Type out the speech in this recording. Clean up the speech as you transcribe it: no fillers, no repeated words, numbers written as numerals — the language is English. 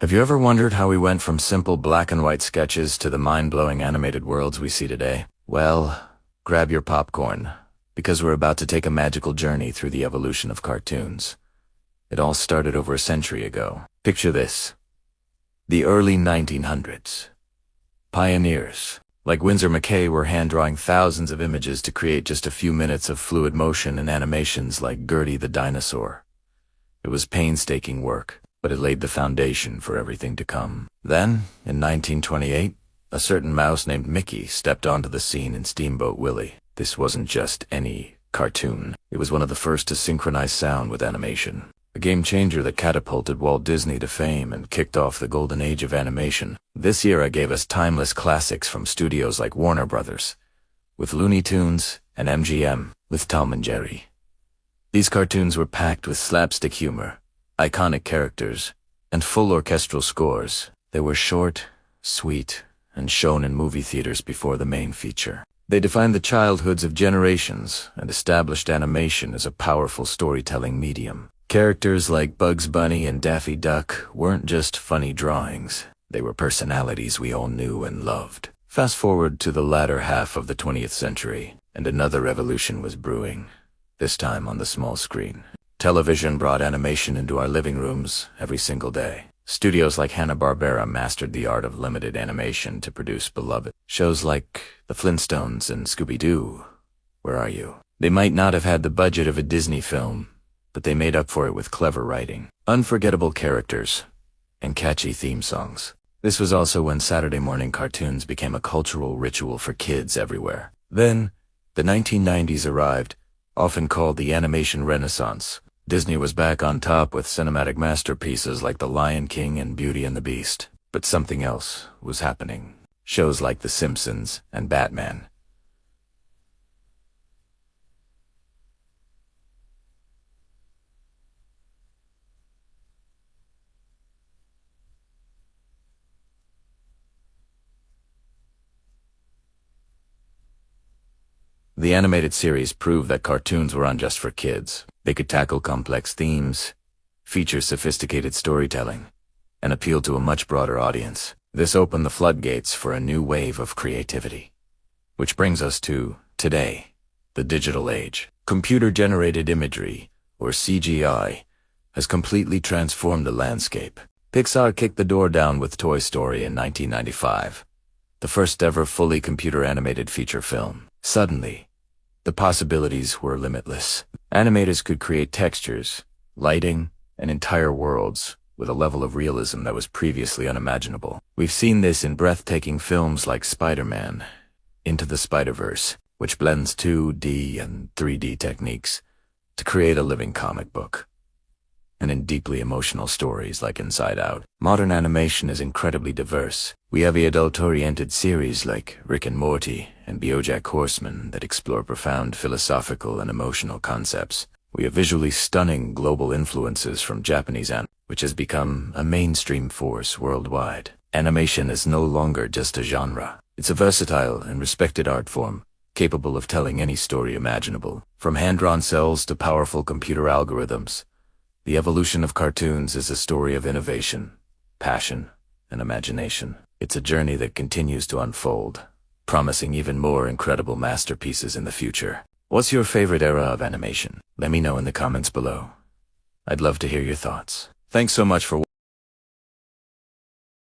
Have you ever wondered how we went from simple black and white sketches to the mind-blowing animated worlds we see today? Well, grab your popcorn, because we're about to take a magical journey through the evolution of cartoons. It all started over a century ago. Picture this. The early 1900s. Pioneers, like Winsor McCay, were hand-drawing thousands of images to create just a few minutes of fluid motion and animations like Gertie the Dinosaur. It was painstaking work, but it laid the foundation for everything to come. Then, in 1928, a certain mouse named Mickey stepped onto the scene in Steamboat Willie. This wasn't just any cartoon. It was one of the first to synchronize sound with animation. A game-changer that catapulted Walt Disney to fame and kicked off the golden age of animation. This era gave us timeless classics from studios like Warner Brothers, with Looney Tunes, and MGM, with Tom and Jerry. These cartoons were packed with slapstick humor, iconic characters, and full orchestral scores. They were short, sweet, and shown in movie theaters before the main feature. They defined the childhoods of generations and established animation as a powerful storytelling medium. Characters like Bugs Bunny and Daffy Duck weren't just funny drawings. They were personalities we all knew and loved. Fast forward to the latter half of the 20th century, and another revolution was brewing, this time on the small screen. Television brought animation into our living rooms every single day. Studios like Hanna-Barbera mastered the art of limited animation to produce beloved shows like The Flintstones and Scooby-Doo. Where are you? They might not have had the budget of a Disney film, but they made up for it with clever writing, unforgettable characters, and catchy theme songs. This was also when Saturday morning cartoons became a cultural ritual for kids everywhere. Then, the 1990s arrived, often called the animation renaissance. Disney was back on top with cinematic masterpieces like The Lion King and Beauty and the Beast. But something else was happening. Shows like The Simpsons and Batman. The animated series proved that cartoons weren't just for kids. They could tackle complex themes, feature sophisticated storytelling, and appeal to a much broader audience. This opened the floodgates for a new wave of creativity. Which brings us to today, the digital age. Computer-generated imagery, or CGI, has completely transformed the landscape. Pixar kicked the door down with Toy Story in 1995, the first ever fully computer-animated feature film. Suddenly, the possibilities were limitless. Animators could create textures, lighting, and entire worlds with a level of realism that was previously unimaginable. We've seen this in breathtaking films like Spider-Man, Into the Spider-Verse, which blends 2D and 3D techniques to create a living comic book, and in deeply emotional stories like Inside Out. Modern animation is incredibly diverse. We have adult-oriented series like Rick and Morty and BoJack Horseman that explore profound philosophical and emotional concepts. We have visually stunning global influences from Japanese anime, which has become a mainstream force worldwide. Animation is no longer just a genre. It's a versatile and respected art form, capable of telling any story imaginable. From hand-drawn cells to powerful computer algorithms, the evolution of cartoons is a story of innovation, passion, and imagination. It's a journey that continues to unfold, promising even more incredible masterpieces in the future. What's your favorite era of animation? Let me know in the comments below. I'd love to hear your thoughts. Thanks so much for watching.